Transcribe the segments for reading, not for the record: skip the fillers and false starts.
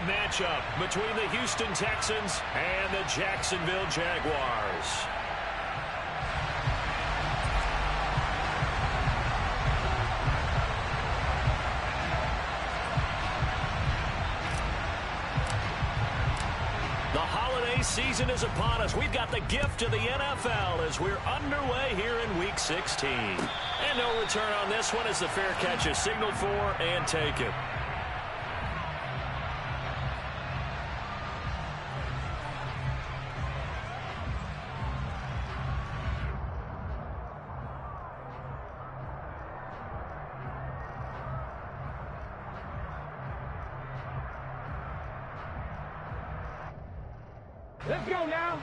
matchup between the Houston Texans and the Jacksonville Jaguars. The holiday season is upon us. We've got the gift of the NFL as we're underway here in Week 16. And no return on this one as the fair catch is signaled for and taken. Let's go now.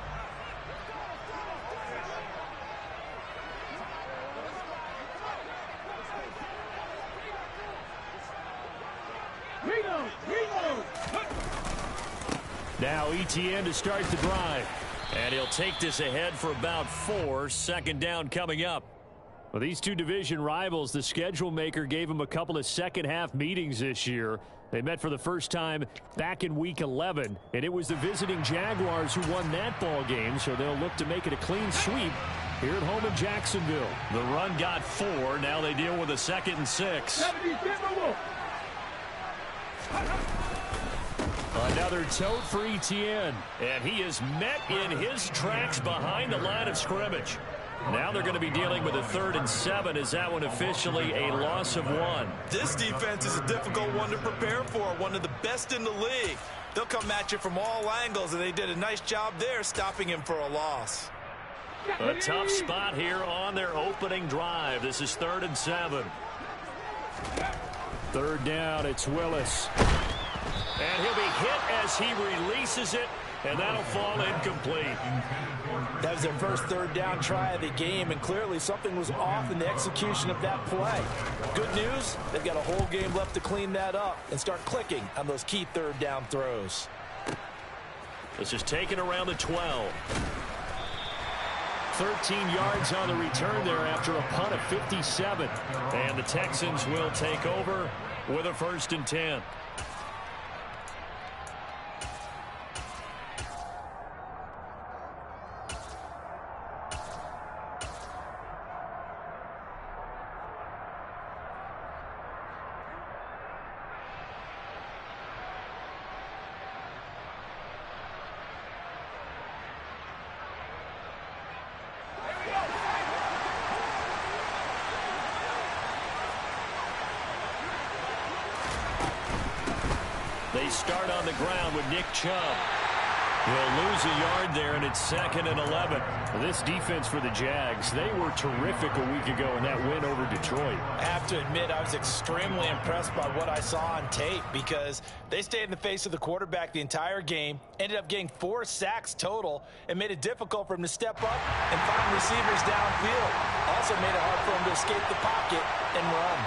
Now ETN to start the drive. And he'll take this ahead for about 4. Second down coming up. Well, these two division rivals, the schedule maker gave them a couple of second-half meetings this year. They met for the first time back in Week 11, and it was the visiting Jaguars who won that ball game, so they'll look to make it a clean sweep here at home in Jacksonville. The run got 4. Now they deal with a 2nd and 6. Another tote for ETN, and he is met in his tracks behind the line of scrimmage. Now they're going to be dealing with a 3rd and 7. Is that one officially a loss of 1? This defense is a difficult one to prepare for, one of the best in the league. They'll come at you from all angles, and they did a nice job there stopping him for a loss. A tough spot here on their opening drive. This is 3rd and 7. 3rd down, it's Willis. And he'll be hit as he releases it, and that'll fall incomplete. That was their first 3rd down try of the game, and clearly something was off in the execution of that play. Good news, they've got a whole game left to clean that up and start clicking on those key 3rd down throws. This is taken around the 12. 13 yards on the return there after a punt of 57. And the Texans will take over with a 1st and 10. They start on the ground with Nick Chubb. He'll lose a yard there, and it's 2nd and 11. This defense for the Jags, they were terrific a week ago in that win over Detroit. I have to admit, I was extremely impressed by what I saw on tape because they stayed in the face of the quarterback the entire game, ended up getting 4 sacks total, and made it difficult for him to step up and find receivers downfield. Also made it hard for him to escape the pocket and run.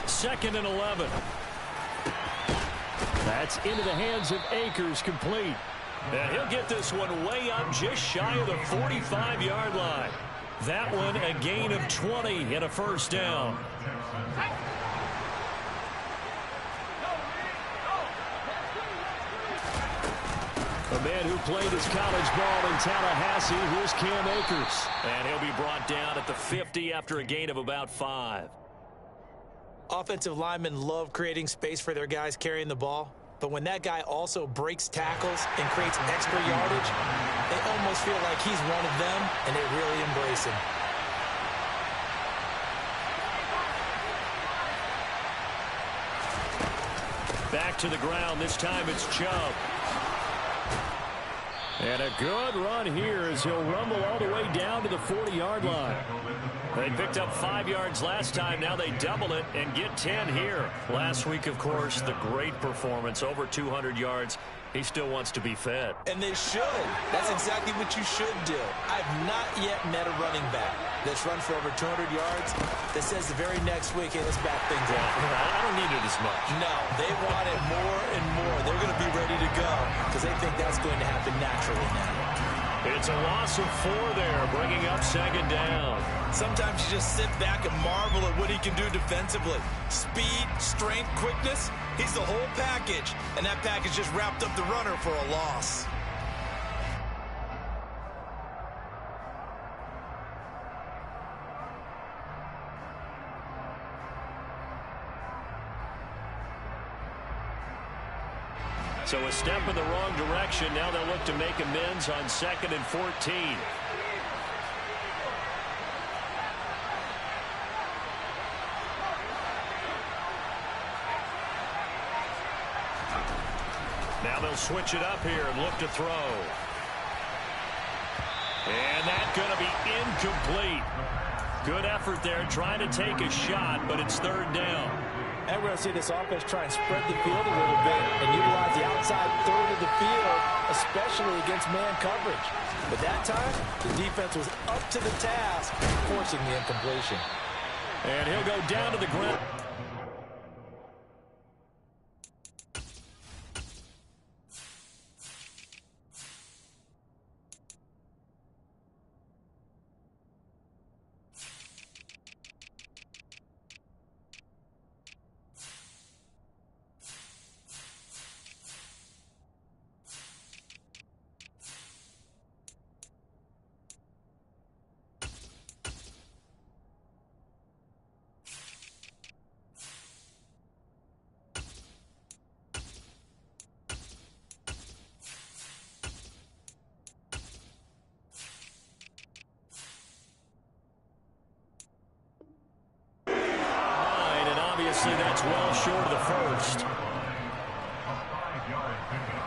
Second and 11. That's into the hands of Akers, complete. And he'll get this one way up just shy of the 45-yard line. That one a gain of 20 and a 1st down. A man who played his college ball in Tallahassee, here's Cam Akers. And he'll be brought down at the 50 after a gain of about 5. Offensive linemen love creating space for their guys carrying the ball, but when that guy also breaks tackles and creates extra yardage, they almost feel like he's one of them, and they really embrace him. Back to the ground. This time it's Chubb. And a good run here as he'll rumble all the way down to the 40-yard line. They picked up 5 yards last time. Now they double it and get 10 here. Last week, of course, the great performance, over 200 yards. He still wants to be fed. And they should. That's exactly what you should do. I've not yet met a running back that's run for over 200 yards that says the very next week, hey, let's back things up. I don't need it as much. No, they want it more and more. They're going to be ready to go because they think that's going to happen naturally now. It's a loss of 4 there, bringing up second down. Sometimes you just sit back and marvel at what he can do defensively. Speed, strength, quickness, he's the whole package. And that package just wrapped up the runner for a loss. So a step in the wrong direction. Now they'll look to make amends on 2nd and 14. Now they'll switch it up here and look to throw. And that's going to be incomplete. Good effort there trying to take a shot, but it's 3rd down. And we're going to see this offense try and spread the field a little bit and utilize the outside third of the field, especially against man coverage. But that time, the defense was up to the task, forcing the incompletion. And he'll go down to the ground. That's well short of the first.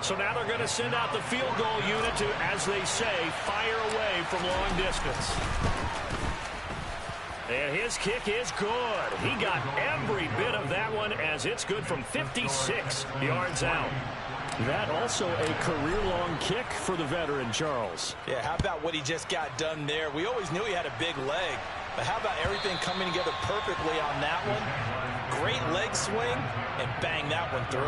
So now they're going to send out the field goal unit to, as they say, fire away from long distance. And his kick is good. He got every bit of that one as it's good from 56 yards out. That also a career-long kick for the veteran, Charles. Yeah, how about what he just got done there? We always knew he had a big leg, but how about everything coming together perfectly on that one? Great leg swing, and bang that one through.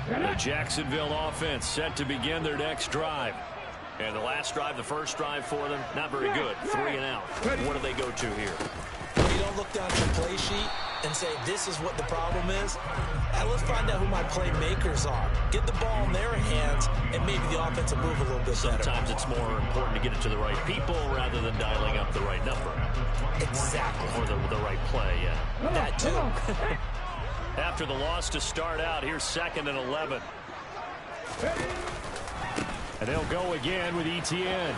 The Jacksonville offense set to begin their next drive. And the last drive, the first drive for them, not very good. 3 and out. What do they go to here? You don't look down at your play sheet and say, this is what the problem is. And let's find out who my playmakers are. Get the ball in their hands, and maybe the offense will move a little bit better. Sometimes it's more important to get it to the right people rather than dialing up the right number. Exactly. Or the right play, yeah. That too. After the loss to start out, here's 2nd and 11. And they'll go again with Etienne.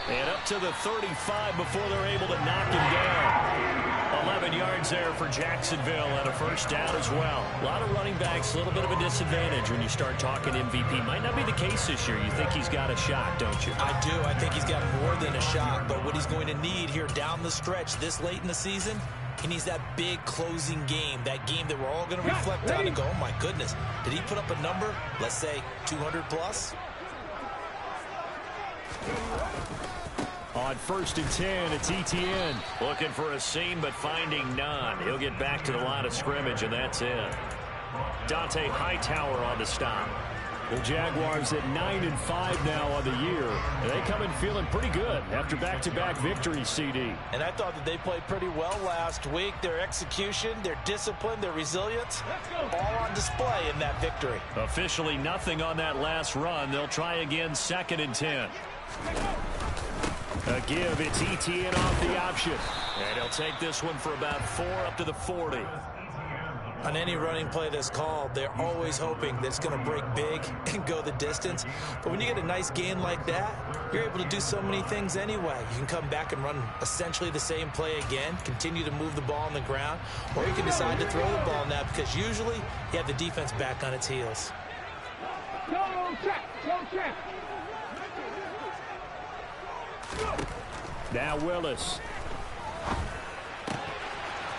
And up to the 35 before they're able to knock him down. 11 yards there for Jacksonville and a first down as well. A lot of running backs, a little bit of a disadvantage when you start talking MVP. Might not be the case this year. You think he's got a shot, don't you? I do. I think he's got more than a shot. But what he's going to need here down the stretch this late in the season, he needs that big closing game, that game that we're all going to reflect on and go, oh, my goodness, did he put up a number, let's say 200 plus? On 1st and 10, it's Etienne. Looking for a seam, but finding none. He'll get back to the line of scrimmage, and that's it. Dante Hightower on the stop. The Jaguars at 9-5 now on the year. And they come in feeling pretty good after back-to-back victories, CD. And I thought that they played pretty well last week. Their execution, their discipline, their resilience, all on display in that victory. Officially nothing on that last run. They'll try again 2nd and 10. A give, it's Etienne off the option. And he'll take this one for about 4 up to the 40. On any running play that's called, they're always hoping that it's going to break big and go the distance. But when you get a nice gain like that, you're able to do so many things anyway. You can come back and run essentially the same play again, continue to move the ball on the ground, or you can decide to throw the ball now because usually you have the defense back on its heels. Go check, go check. Now Willis.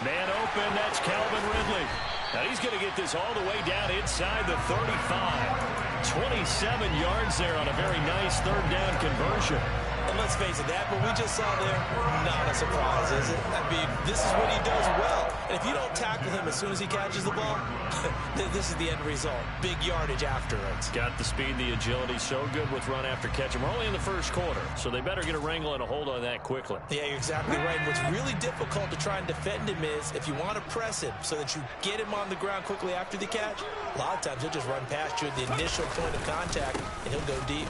Man open, that's Calvin Ridley. Now he's going to get this all the way down inside the 35. 27 yards there on a very nice third down conversion. And let's face it, that what we just saw there, not a surprise, is it? I mean, this is what he does well. And if you don't tackle him as soon as he catches the ball, this is the end result. Big yardage after it. Got the speed, the agility, so good with run after catch. And we're only in the first quarter, so they better get a wrangle and a hold on that quickly. Yeah, you're exactly right. And what's really difficult to try and defend him is if you want to press him so that you get him on the ground quickly after the catch, a lot of times he'll just run past you at the initial point of contact, and he'll go deep.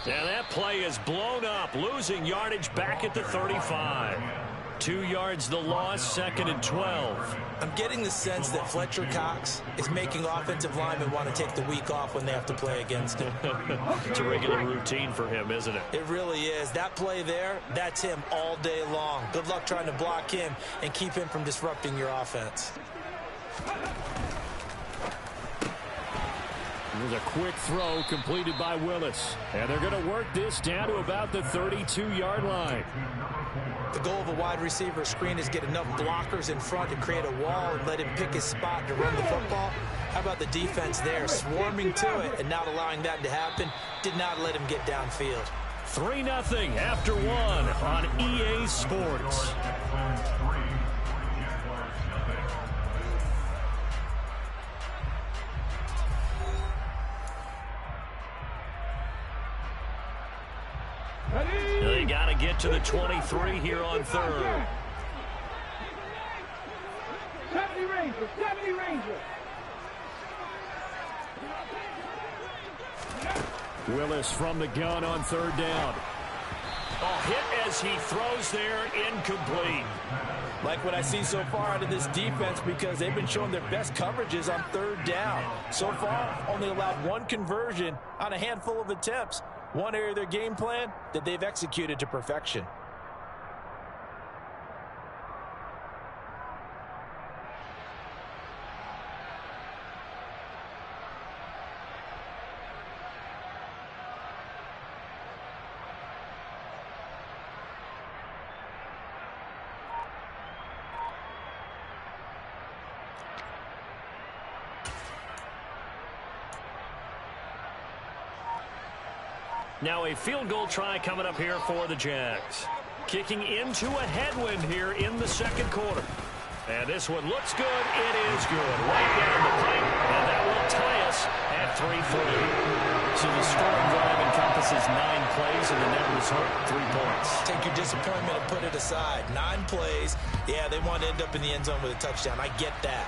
Yeah, that play is blown up, losing yardage back at the 35. 2 yards the loss, 2nd and 12. I'm getting the sense that Fletcher Cox is making offensive linemen want to take the week off when they have to play against him. It's a regular routine for him, isn't it? It really is. That play there, that's him all day long. Good luck trying to block him and keep him from disrupting your offense. There's a quick throw completed by Willis. And they're going to work this down to about the 32-yard line. The goal of a wide receiver screen is get enough blockers in front to create a wall and let him pick his spot to run the football. How about the defense there, swarming to it and not allowing that to happen? Did not let him get downfield. 3-0 after 1 on EA Sports. They got to get to the 23 here on third. 70 Rangers, 70 Rangers. Willis from the gun on third down. A hit as he throws there, incomplete. Like what I see so far out of this defense, because they've been showing their best coverages on third down. So far, only allowed one conversion on a handful of attempts. One area of their game plan that they've executed to perfection. Now a field goal try coming up here for the Jags. Kicking into a headwind here in the second quarter. And this one looks good. It is good. Right down the pipe. And that will tie us at 3-3. So the scoring drive encompasses 9 plays and the net result 3 points. Take your disappointment and put it aside. 9 plays. Yeah, they want to end up in the end zone with a touchdown. I get that.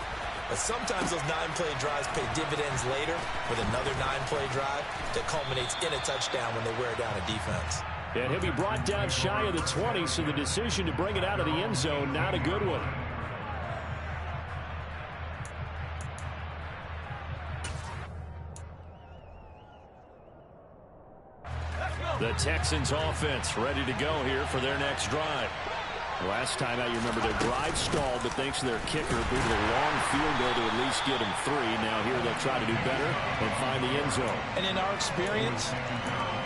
But sometimes those 9-play drives pay dividends later with another 9-play drive that culminates in a touchdown when they wear down a defense. And he'll be brought down shy of the 20, so the decision to bring it out of the end zone, not a good one. The Texans offense ready to go here for their next drive. Last time out, you remember their drive stalled, but thanks to their kicker, booted a long field goal to at least get them 3. Now here they'll try to do better and find the end zone. And in our experience,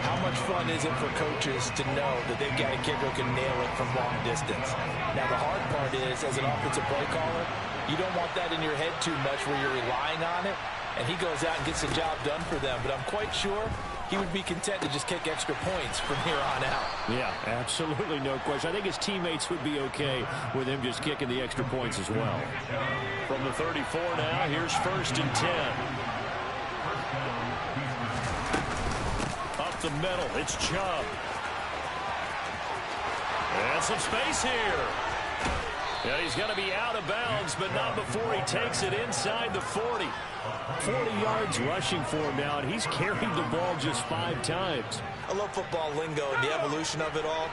how much fun is it for coaches to know that they've got a kicker who can nail it from long distance? Now the hard part is, as an offensive play caller, you don't want that in your head too much where you're relying on it, and he goes out and gets the job done for them. But I'm quite sure he would be content to just kick extra points from here on out. Yeah, absolutely no question. I think his teammates would be okay with him just kicking the extra points as well. From the 34 now, here's 1st and 10. Up the middle, it's Chubb. And some space here. Yeah, he's going to be out of bounds, but not before he takes it inside the 40. 40 yards rushing for him now, and he's carried the ball just 5 times. I love football lingo and the evolution of it all.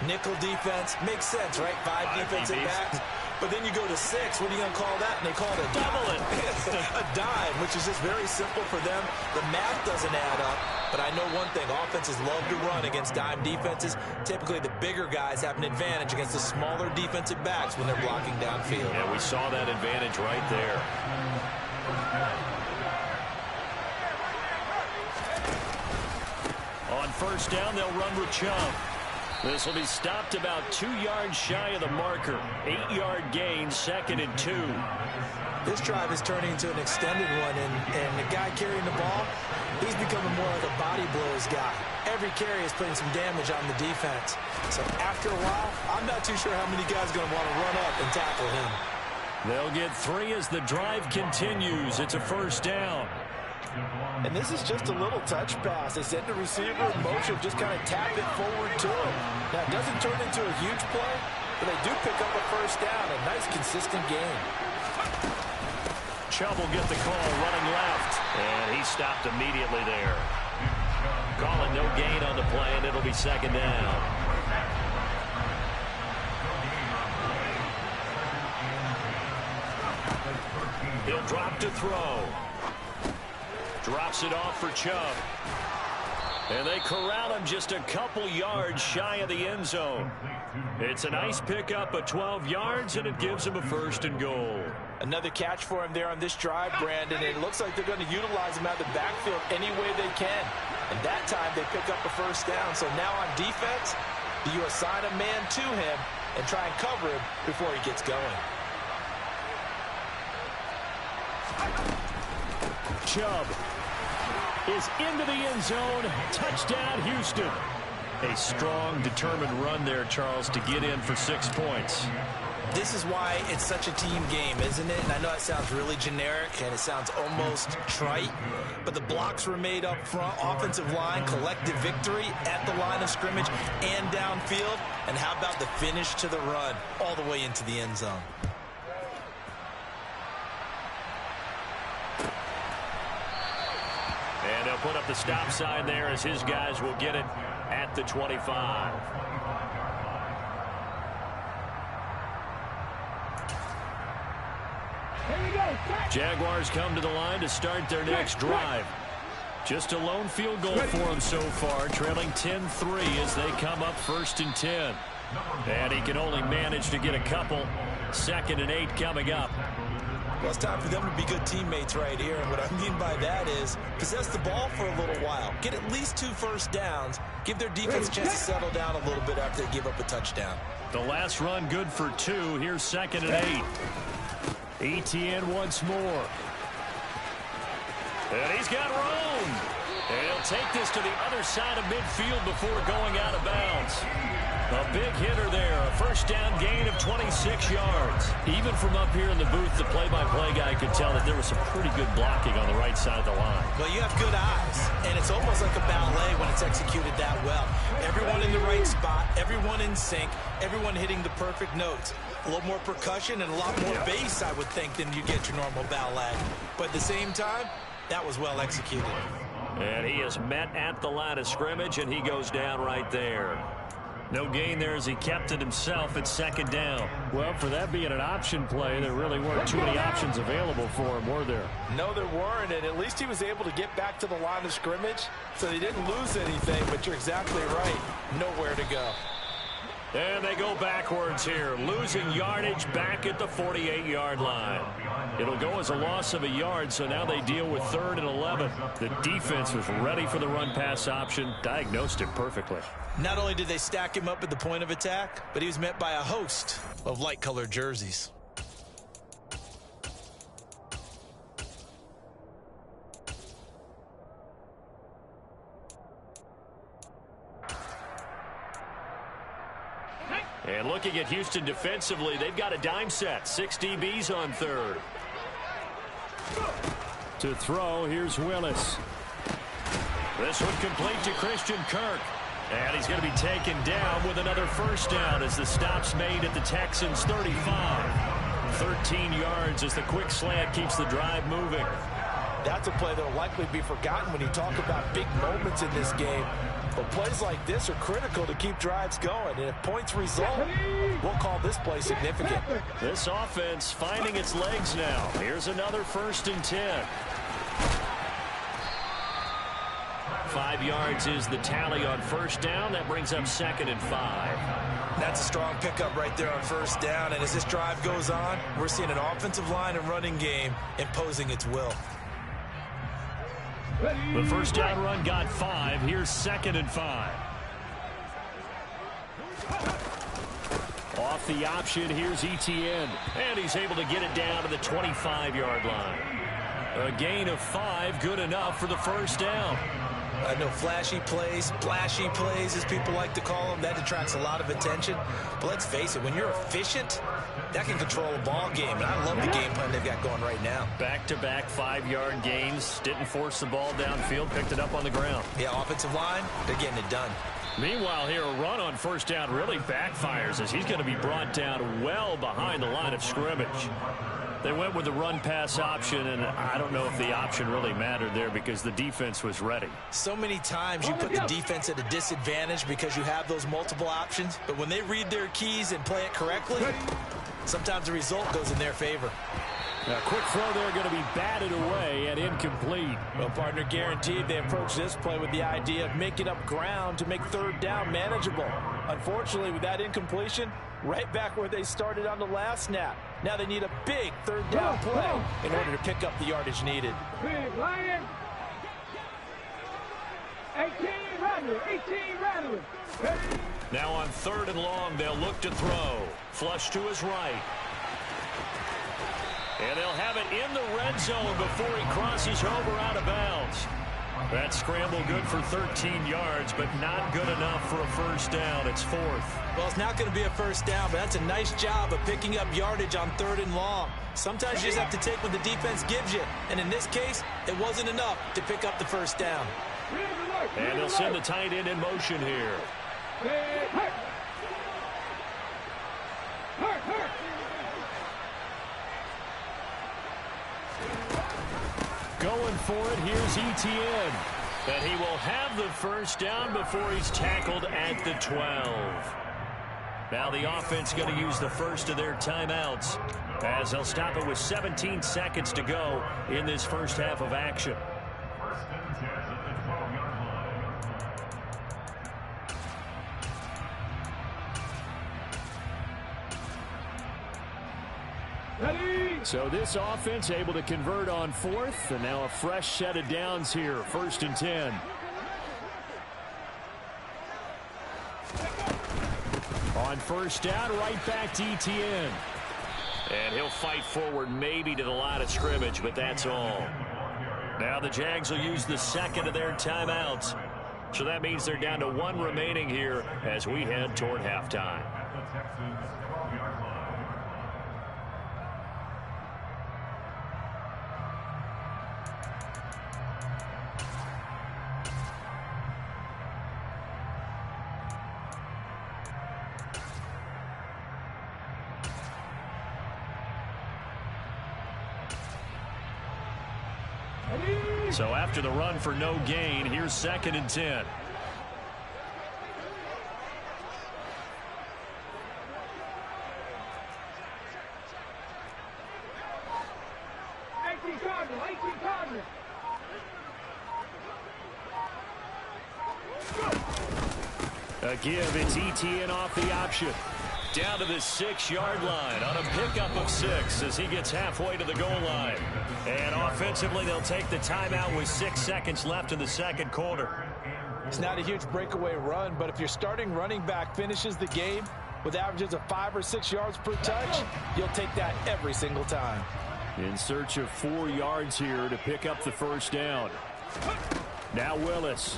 Nickel defense makes sense, right? 5 defensive backs. But then you go to 6. What are you going to call that? And they call it a double it. A dime, which is just very simple for them. The math doesn't add up. But I know one thing. Offenses love to run against dime defenses. Typically, the bigger guys have an advantage against the smaller defensive backs when they're blocking downfield. Yeah, we saw that advantage right there. On 1st down, they'll run with Chubb. This will be stopped about 2 yards shy of the marker. 8-yard gain, 2nd and 2. This drive is turning into an extended one, and the guy carrying the ball, he's becoming more like a body blows guy. Every carry is putting some damage on the defense. So after a while, I'm not too sure how many guys are going to want to run up and tackle him. They'll get 3 as the drive continues. It's a first down. And this is just a little touch pass. They send the receiver in motion, just kind of tap it forward to him. Now, it doesn't turn into a huge play, but they do pick up a first down. A nice, consistent game. Chubb will get the call running left, and he stopped immediately there. Calling no gain on the play, and it'll be 2nd down. He'll drop to throw. Drops it off for Chubb. And they corral him just a couple yards shy of the end zone. It's a nice pickup of 12 yards, and it gives him a 1st and goal. Another catch for him there on this drive, Brandon. It looks like they're going to utilize him out of the backfield any way they can. And that time they pick up a first down. So now on defense, do you assign a man to him and try and cover him before he gets going? Chubb is into the end zone. Touchdown, Houston. A strong, determined run there, Charles, to get in for 6 points. This is why it's such a team game, isn't it? And I know it sounds really generic and it sounds almost trite, but the blocks were made up front, offensive line, collective victory at the line of scrimmage and downfield. And how about the finish to the run all the way into the end zone? And they'll put up the stop sign there as his guys will get it at the 25. Jaguars come to the line to start their next drive. Just a lone field goal for them so far, trailing 10-3 as they come up 1st and 10. And he can only manage to get a couple. 2nd and 8 coming up. Well, it's time for them to be good teammates right here. And what I mean by that is possess the ball for a little while. Get at least 2 first downs. Give their defense a chance to settle down a little bit after they give up a touchdown. The last run good for 2. Here's 2nd and 8. ETN once more. And he's got room. And he'll take this to the other side of midfield before going out of bounds. A big hitter there. A first down gain of 26 yards. Even from up here in the booth, the play-by-play guy could tell that there was some pretty good blocking on the right side of the line. Well, you have good eyes, and it's almost like a ballet when it's executed that well. Everyone in the right spot, everyone in sync, everyone hitting the perfect notes. A little more percussion and a lot more bass, I would think, than you get your normal ballet. But at the same time, that was well executed. And he is met at the line of scrimmage, and he goes down right there. No gain there as he kept it himself at 2nd down. Well, for that being an option play, there really weren't too many options available for him, were there? No, there weren't, and at least he was able to get back to the line of scrimmage, so they didn't lose anything, but you're exactly right. Nowhere to go. And they go backwards here, losing yardage back at the 48-yard line. It'll go as a loss of a yard, so now they deal with 3rd and 11. The defense was ready for the run-pass option, diagnosed it perfectly. Not only did they stack him up at the point of attack, but he was met by a host of light-colored jerseys. And looking at Houston defensively, they've got a dime set. 6 DBs on 3rd. To throw, here's Willis. This one complete to Christian Kirk. And he's going to be taken down with another first down as the stop's made at the Texans' 35. 13 yards as the quick slant keeps the drive moving. That's a play that will likely be forgotten when you talk about big moments in this game. But plays like this are critical to keep drives going. And if points result, we'll call this play significant. This offense finding its legs now. Here's another 1st and 10. 5 yards is the tally on first down. That brings up 2nd and 5. That's a strong pickup right there on first down. And as this drive goes on, we're seeing an offensive line and running game imposing its will. The first down run got 5. Here's 2nd and 5. Off the option, here's Etienne. And he's able to get it down to the 25-yard line. A gain of 5, good enough for the first down. I know flashy plays, splashy plays, as people like to call them, that attracts a lot of attention. But let's face it, when you're efficient, that can control a ball game. And I love the game plan they've got going right now. Back-to-back 5-yard gains. Didn't force the ball downfield, picked it up on the ground. Yeah, offensive line, they're getting it done. Meanwhile, here, a run on first down really backfires as he's going to be brought down well behind the line of scrimmage. They went with the run-pass option, and I don't know if the option really mattered there because the defense was ready. So many times you put the defense at a disadvantage because you have those multiple options, but when they read their keys and play it correctly, sometimes the result goes in their favor. A quick throw there going to be batted away and incomplete. Well, partner, guaranteed they approach this play with the idea of making up ground to make third down manageable. Unfortunately, with that incompletion, right back where they started on the last snap. Now they need a big third down play in order to pick up the yardage needed. Big Lion. 18 Rattler. Now on 3rd and long, they'll look to throw. Flush to his right. And they'll have it in the red zone before he crosses over out of bounds. That scramble good for 13 yards, but not good enough for a first down. It's 4th. Well, it's not going to be a first down, but that's a nice job of picking up yardage on 3rd and long. Sometimes you just have to take what the defense gives you. And in this case, it wasn't enough to pick up the first down. And they'll send the tight end in motion here. Going for it, here's Etienne. And he will have the first down before he's tackled at the 12. Now the offense going to use the first of their timeouts as they'll stop it with 17 seconds to go in this first half of action. So this offense able to convert on 4th, and now a fresh set of downs here, 1st and 10. On first down, right back to Etienne. And he'll fight forward maybe to the line of scrimmage, but that's all. Now the Jags will use the second of their timeouts. So that means they're down to 1 remaining here as we head toward halftime. So after the run for no gain, here's 2nd and 10. A give, it's Etienne off the option. Down to the 6-yard line on a pickup of 6 as he gets halfway to the goal line. And offensively, they'll take the timeout with 6 seconds left in the second quarter. It's not a huge breakaway run, but if your starting running back finishes the game with averages of 5 or 6 yards per touch, you'll take that every single time. In search of 4 yards here to pick up the first down. Now Willis.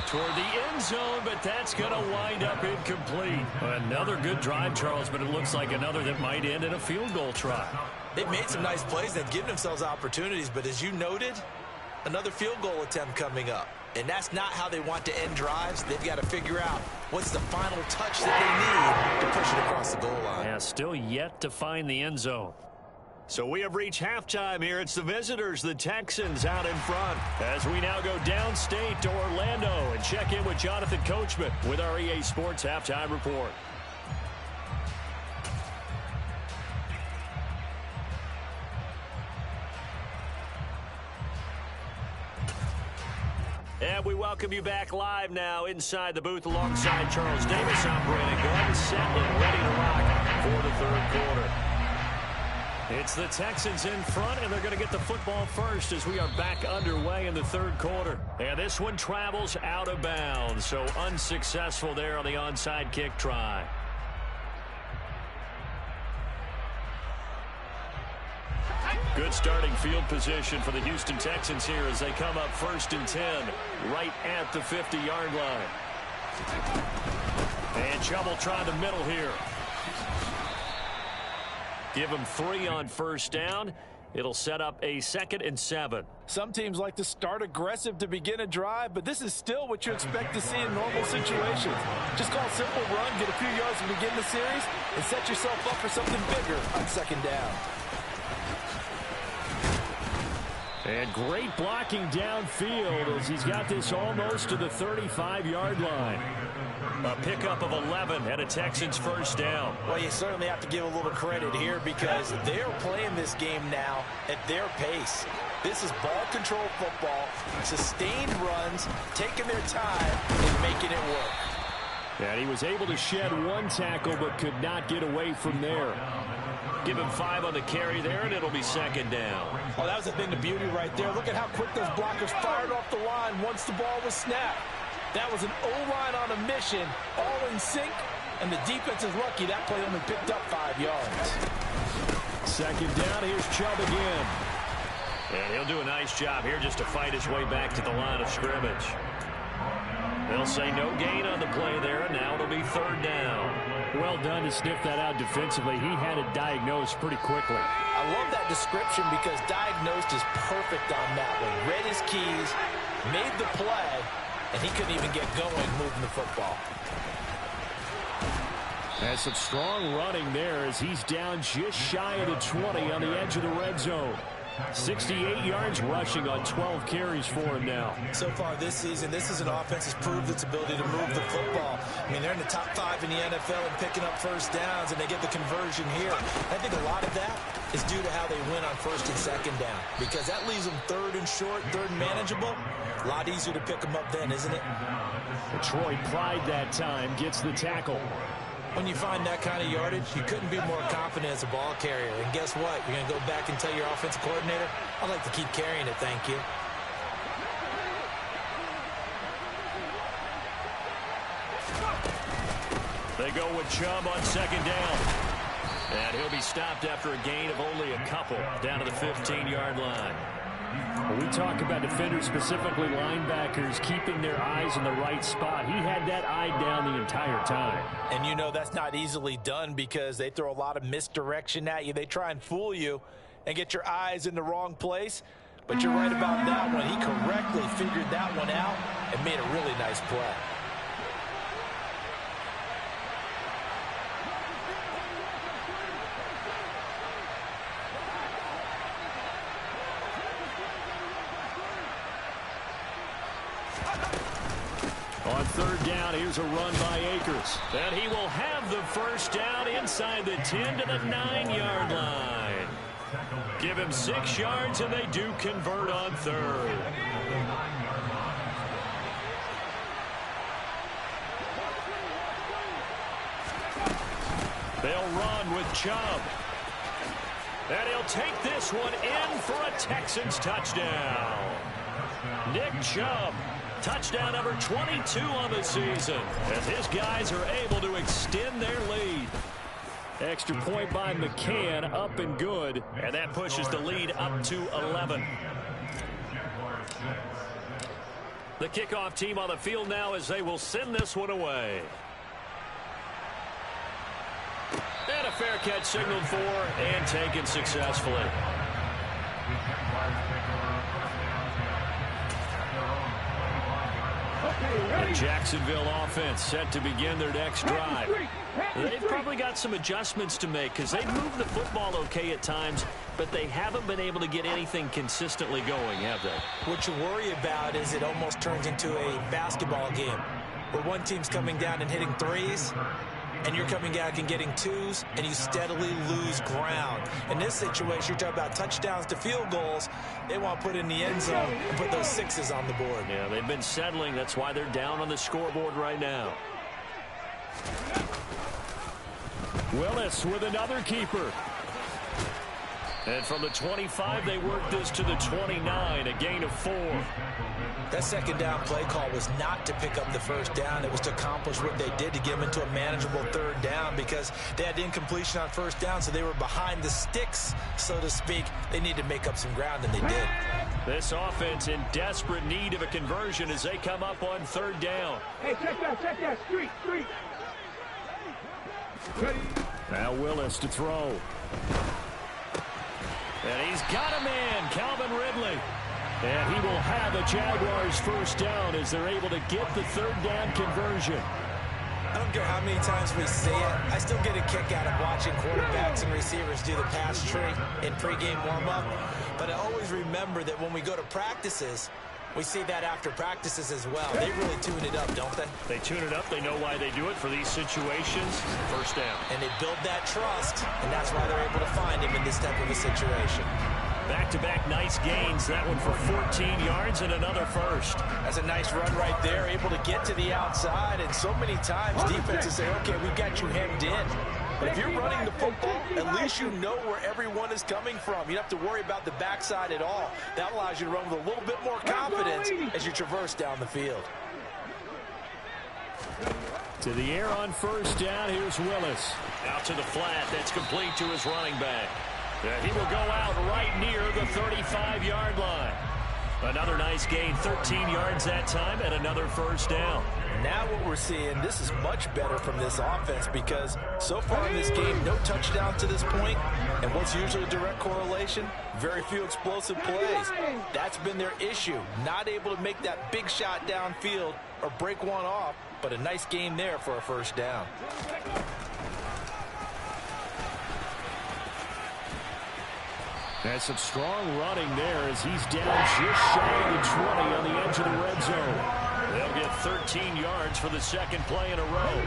Toward the end zone, but that's going to wind up incomplete. Another good drive, Charles, but it looks like another that might end in a field goal try. They've made some nice plays. They've given themselves opportunities, but as you noted, another field goal attempt coming up. And that's not how they want to end drives. They've got to figure out what's the final touch that they need to push it across the goal line. Yeah, still yet to find the end zone. So we have reached halftime here. It's the visitors, the Texans, out in front. As we now go downstate to Orlando and check in with Jonathan Coachman with our EA Sports Halftime Report. And we welcome you back live now inside the booth alongside Charles Davis. I'm Brandon Gordon, set and ready to rock for the third quarter. It's the Texans in front, and they're going to get the football first as we are back underway in the third quarter. And this one travels out of bounds, so unsuccessful there on the onside kick try. Good starting field position for the Houston Texans here as they come up 1st and 10 right at the 50-yard line. And Chubb will try the middle here. Give him 3 on 1st down. It'll set up a 2nd and 7. Some teams like to start aggressive to begin a drive, but this is still what you expect to see in normal situations. Just call a simple run, get a few yards to begin the series, and set yourself up for something bigger on 2nd down. And great blocking downfield as he's got this almost to the 35-yard line. A pickup of 11 and a Texans 1st down. Well, you certainly have to give a little credit here because they're playing this game now at their pace. This is ball control football, sustained runs, taking their time and making it work. And he was able to shed 1 tackle but could not get away from there. Give him 5 on the carry there, and it'll be 2nd down. Well, that was a thing of beauty right there. Look at how quick those blockers fired off the line once the ball was snapped. That was an O-line on a mission, all in sync, and the defense is lucky that play only picked up 5 yards. 2nd down, here's Chubb again. And he'll do a nice job here just to fight his way back to the line of scrimmage. They'll say no gain on the play there, and now it'll be 3rd down. Well done to sniff that out defensively. He had it diagnosed pretty quickly. I love that description because diagnosed is perfect on that one. Read his keys, made the play, and he couldn't even get going moving the football. Has some strong running there as he's down just shy of the 20 on the edge of the red zone. 68 yards rushing on 12 carries for him now. So far this season, this is an offense that's proved its ability to move the football. I mean, they're in the top 5 in the NFL and picking up 1st downs, and they get the conversion here. I think a lot of that is due to how they win on 1st and 2nd down, because that leaves them 3rd and short, 3rd and manageable. A lot easier to pick them up then, isn't it? Troy Pride that time gets the tackle. When you find that kind of yardage, you couldn't be more confident as a ball carrier. And guess what? You're going to go back and tell your offensive coordinator, I'd like to keep carrying it, thank you. They go with Chubb on 2nd down. And he'll be stopped after a gain of only a couple down to the 15-yard line. When we talk about defenders, specifically linebackers, keeping their eyes in the right spot, he had that eye down the entire time. And you know that's not easily done because they throw a lot of misdirection at you. They try and fool you and get your eyes in the wrong place. But you're right about that one. He correctly figured that one out and made a really nice play. On 3rd down, here's a run by Akers. And he will have the 1st down inside the 10 to the 9-yard line. Give him 6 yards, and they do convert on 3rd. They'll run with Chubb. And he'll take this one in for a Texans touchdown. Nick Chubb. Touchdown number 22 on the season as his guys are able to extend their lead. Extra point by McCann, up and good, and that pushes the lead up to 11. The kickoff team on the field now as they will send this one away. And a fair catch signaled for and taken successfully. The Jacksonville offense set to begin their next drive. They've probably got some adjustments to make because they move the football okay at times, but they haven't been able to get anything consistently going, have they? What you worry about is it almost turns into a basketball game where one team's coming down and hitting threes, and you're coming back and getting twos, and you steadily lose ground. In this situation, you're talking about touchdowns to field goals. They want to put in the end zone and put those sixes on the board. Yeah, they've been settling. That's why they're down on the scoreboard right now. Willis with another keeper. And from the 25, they work this to the 29, a gain of 4. That second down play call was not to pick up the first down. It was to accomplish what they did, to get them into a manageable third down, because they had incompletion on first down, so they were behind the sticks, so to speak. They needed to make up some ground, and they did. This offense in desperate need of a conversion as they come up on third down. Hey, check that. Street. Now Willis to throw. And he's got a man, Calvin Ridley. And he will have a Jaguars first down as they're able to get the third down conversion. I don't care how many times we see it. I still get a kick out of watching quarterbacks and receivers do the pass tree in pregame warm-up. But I always remember that when we go to practices, we see that after practices as well. They really tune it up, don't they? They tune it up. They know why they do it for these situations. First down. And they build that trust, and that's why they're able to find him in this type of a situation. Back-to-back nice gains. That one for 14 yards and another first. That's a nice run right there, able to get to the outside. And so many times defenses say, okay, we've got you hemmed in. But if you're running the football, at least you know where everyone is coming from. You don't have to worry about the backside at all. That allows you to run with a little bit more confidence as you traverse down the field. To the air on first down. Here's Willis. Out to the flat. That's complete to his running back. He will go out right near the 35-yard line. Another nice gain, 13 yards that time, and another first down. Now what we're seeing, this is much better from this offense, because so far in this game, no touchdown to this point, and what's usually a direct correlation? Very few explosive plays. That's been their issue, not able to make that big shot downfield or break one off, but a nice game there for a first down. That's some strong running there as he's down just shy of the 20 on the edge of the red zone. They'll get 13 yards for the second play in a row.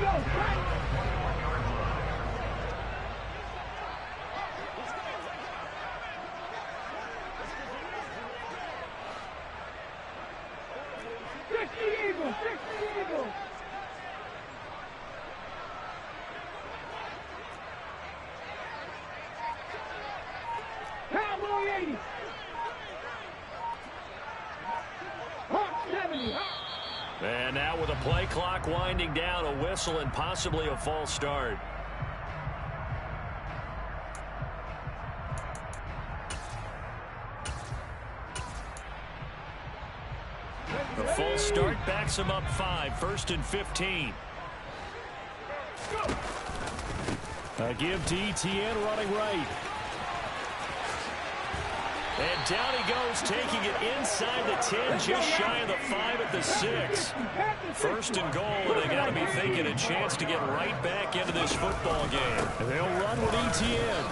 And now with a play clock winding down, a whistle and possibly a false start. The false start backs him up 5, 1st and 15. A give to Etienne running right. And down he goes, taking it inside the 10, just shy of the 5 at the 6. 1st and goal, and they got to be thinking a chance to get right back into this football game. And they'll run with Etienne.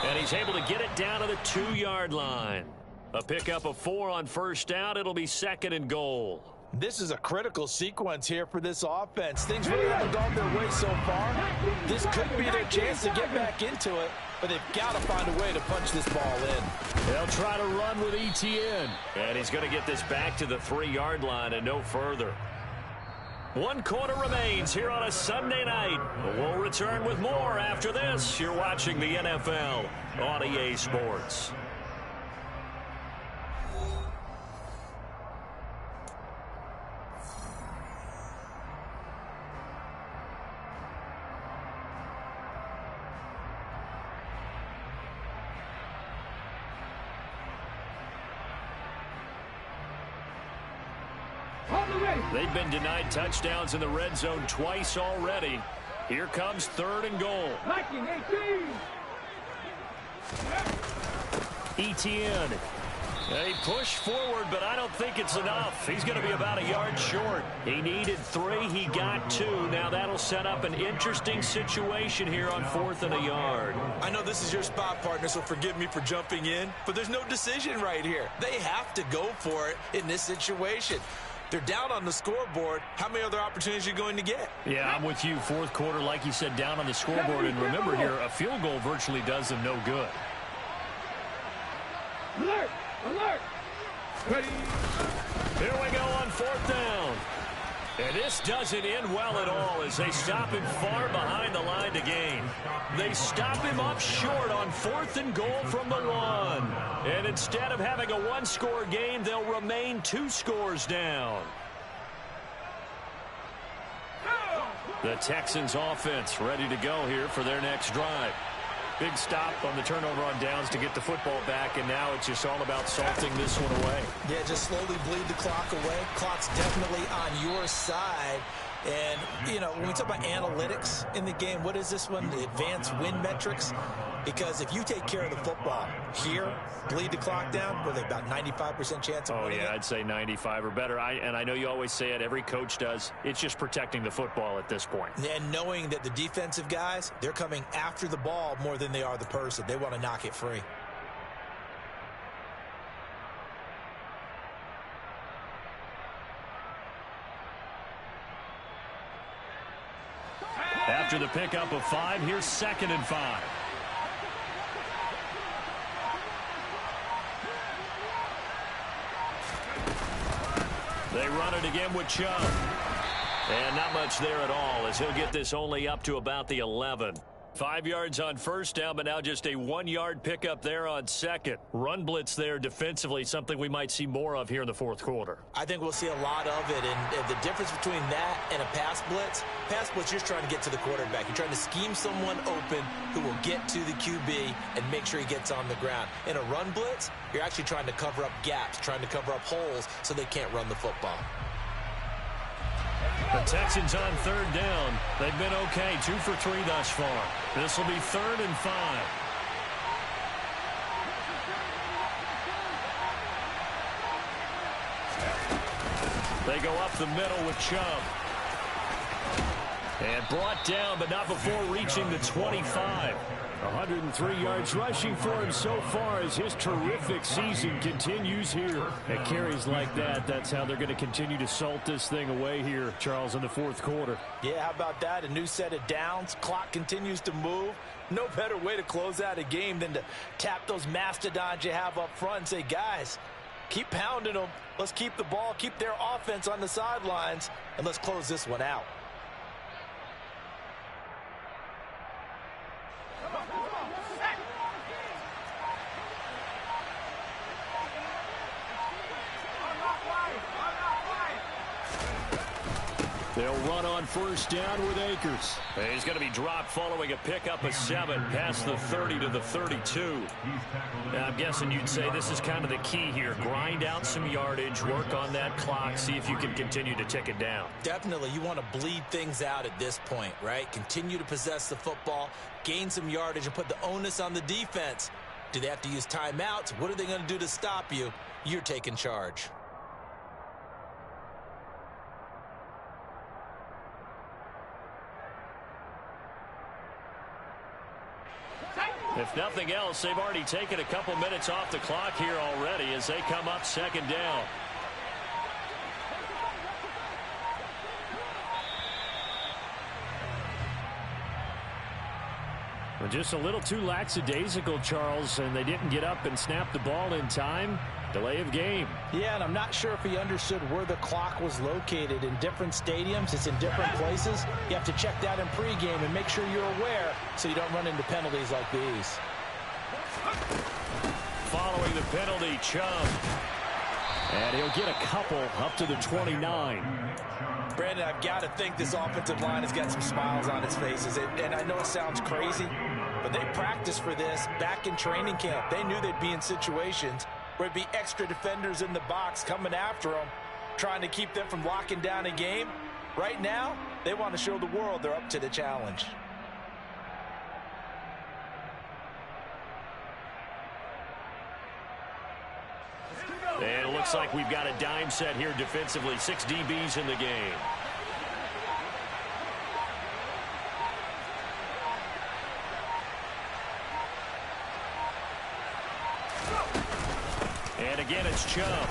And he's able to get it down to the 2-yard line. A pickup of 4 on first down. It'll be 2nd and goal. This is a critical sequence here for this offense. Things really haven't gone their way so far. This could be their chance to get back into it, but they've got to find a way to punch this ball in. They'll try to run with Etienne. And he's going to get this back to the 3-yard line and no further. 1 quarter remains here on a Sunday night. We'll return with more after this. You're watching the NFL on EA Sports. They've been denied touchdowns in the red zone twice already. Here comes 3rd and goal. Etienne. They push forward, but I don't think it's enough. He's going to be about a yard short. He needed 3. He got 2. Now that'll set up an interesting situation here on 4th and a yard. I know this is your spot, partner, so forgive me for jumping in, but there's no decision right here. They have to go for it in this situation. They're down on the scoreboard. How many other opportunities are you going to get? Yeah, I'm with you. 4th quarter, like you said, down on the scoreboard. And remember here, a field goal virtually does them no good. Alert! Alert! Ready? Here we go on 4th down. And this doesn't end well at all as they stop him far behind the line to gain. They stop him up short on 4th and goal from the 1. And instead of having a one-score game, they'll remain 2 scores down. The Texans offense ready to go here for their next drive. Big stop on the turnover on downs to get the football back, and now it's just all about salting this one away. Yeah, just slowly bleed the clock away. Clock's definitely on your side. And, you know, when we talk about analytics in the game, what is this one? The advanced win metrics? Because if you take care of the football here, bleed the clock down, were they about 95% chance of winning it? I'd say 95 or better. And I know you always say it, every coach does. It's just protecting the football at this point. And knowing that the defensive guys, they're coming after the ball more than they are the person. They want to knock it free. After the pickup of 5, here's 2nd and 5. They run it again with Chubb. And not much there at all as he'll get this only up to about the 11. 5 yards on 1st down, but now just a 1-yard pickup there on 2nd. Run blitz there defensively, something we might see more of here in the 4th quarter. I think we'll see a lot of it, and the difference between that and a pass blitz, you're just trying to get to the quarterback. You're trying to scheme someone open who will get to the QB and make sure he gets on the ground. In a run blitz, you're actually trying to cover up gaps, trying to cover up holes so they can't run the football. The Texans on 3rd down. They've been okay, 2 for 3 thus far. This will be 3rd and 5. They go up the middle with Chubb. And brought down, but not before reaching the 25. 103 yards rushing for him so far as his terrific season continues here. At carries like that, that's how they're going to continue to salt this thing away here, Charles, in the 4th quarter. Yeah, how about that? A new set of downs. Clock continues to move. No better way to close out a game than to tap those mastodons you have up front and say, guys, keep pounding them. Let's keep the ball, keep their offense on the sidelines, and let's close this one out. They'll run on 1st down with Akers. He's going to be dropped following a pickup of 7 past the 30 to the 32. Now, I'm guessing you'd say this is kind of the key here. Grind out some yardage, work on that clock, see if you can continue to tick it down. Definitely. You want to bleed things out at this point, right? Continue to possess the football, gain some yardage, and put the onus on the defense. Do they have to use timeouts? What are they going to do to stop you? You're taking charge. If nothing else, they've already taken a couple minutes off the clock here already as they come up 2nd down. Well, just a little too lackadaisical, Charles, and they didn't get up and snap the ball in time. Delay of game. Yeah, and I'm not sure if he understood where the clock was located. In different stadiums, it's in different places. You have to check that in pregame and make sure you're aware so you don't run into penalties like these. Following the penalty, Chubb. And he'll get a couple up to the 29. Brandon, I've got to think this offensive line has got some smiles on its faces. And I know it sounds crazy, but they practiced for this back in training camp. They knew they'd be in situations where it'd be extra defenders in the box coming after them, trying to keep them from locking down a game. Right now, they want to show the world they're up to the challenge. And it looks like we've got a dime set here defensively. 6 DBs in the game. And again, it's Chubb.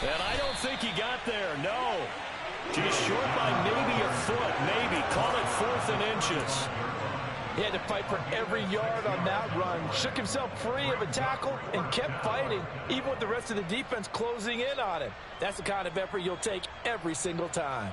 And I don't think he got there. No. Just short by maybe a foot. Maybe. Call it 4th and inches. He had to fight for every yard on that run, shook himself free of a tackle, and kept fighting, even with the rest of the defense closing in on him. That's the kind of effort you'll take every single time.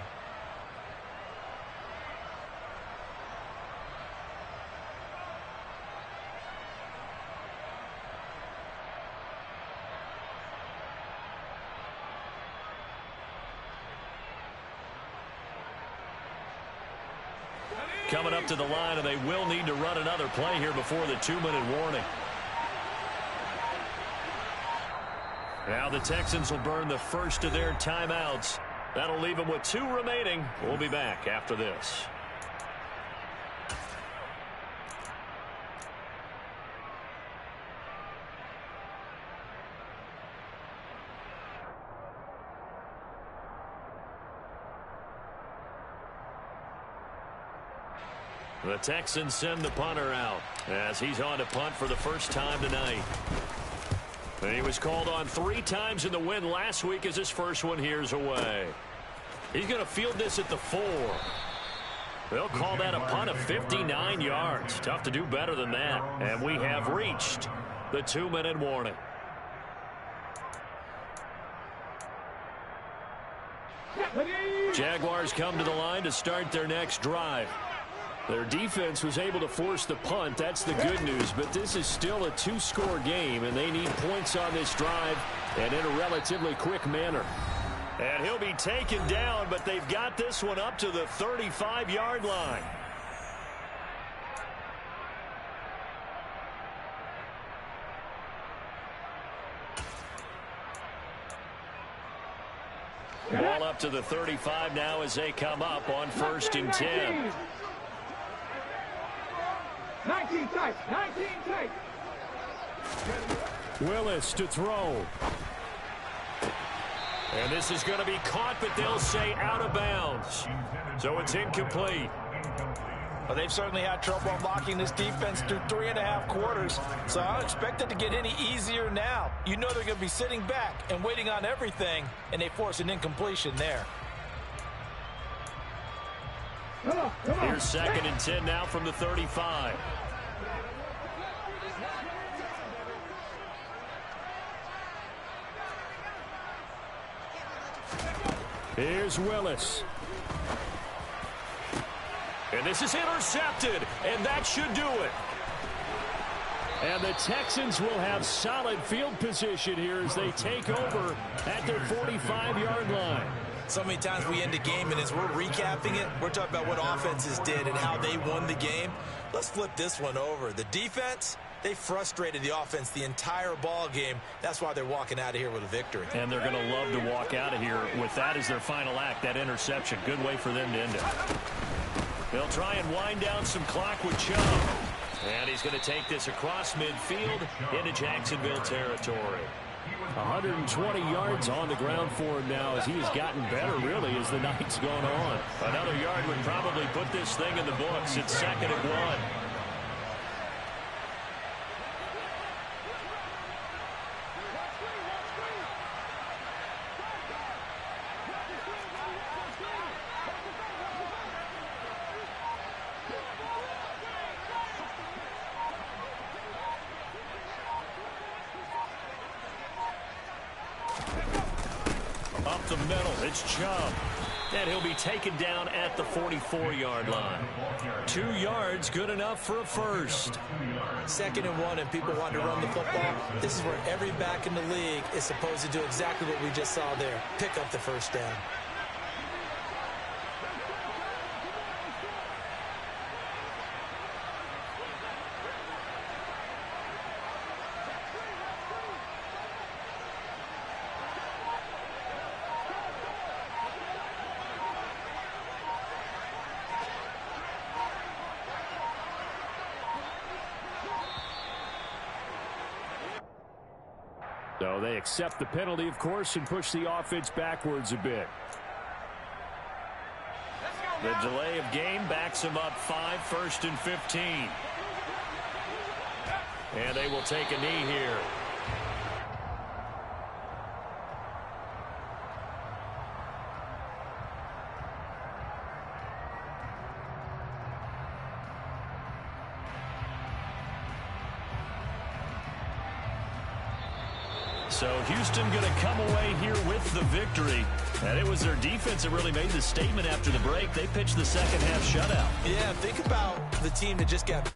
Coming up to the line, and they will need to run another play here before the 2-minute warning. Now the Texans will burn the first of their timeouts. That'll leave them with 2 remaining. We'll be back after this. The Texans send the punter out as he's on to punt for the first time tonight. And he was called on 3 times in the win last week as his first one here's away. He's going to field this at the 4. They'll call that a punt of 59 yards. Tough to do better than that. And we have reached the 2-minute warning. Jaguars come to the line to start their next drive. Their defense was able to force the punt. That's the good news. But this is still a 2-score game, and they need points on this drive and in a relatively quick manner. And he'll be taken down, but they've got this one up to the 35-yard line. Ball up to the 35 now as they come up on 1st and 10. 19 tight, 19 tight. Willis to throw. And this is going to be caught, but they'll say out of bounds. So it's incomplete. Well, they've certainly had trouble unlocking this defense through 3.5 quarters, so I don't expect it to get any easier now. You know they're going to be sitting back and waiting on everything, and they force an incompletion there. Here's 2nd and 10 now from the 35. Here's Willis. And this is intercepted, and that should do it. And the Texans will have solid field position here as they take over at their 45-yard line. So many times we end the game, and as we're recapping it, we're talking about what offenses did and how they won the game. Let's flip this one over. The defense, they frustrated the offense the entire ball game. That's why they're walking out of here with a victory. And they're going to love to walk out of here with that as their final act, that interception. Good way for them to end it. They'll try and wind down some clock with Chubb. And he's going to take this across midfield into Jacksonville territory. 120 yards on the ground for him now as he has gotten better, really, as the night's gone on. Another yard would probably put this thing in the books. It's 2nd and 1. Up the middle, it's Chubb. And he'll be taken down at the 44-yard line. 2 yards, good enough for a first. 2nd and 1, and people want to run the football. This is where every back in the league is supposed to do exactly what we just saw there. Pick up the first down. So they accept the penalty, of course, and push the offense backwards a bit. The delay of game backs them up 5, 1st and 15. And they will take a knee here. So Houston going to come away here with the victory. And it was their defense that really made the statement after the break. They pitched the second half shutout. Yeah, think about the team that just got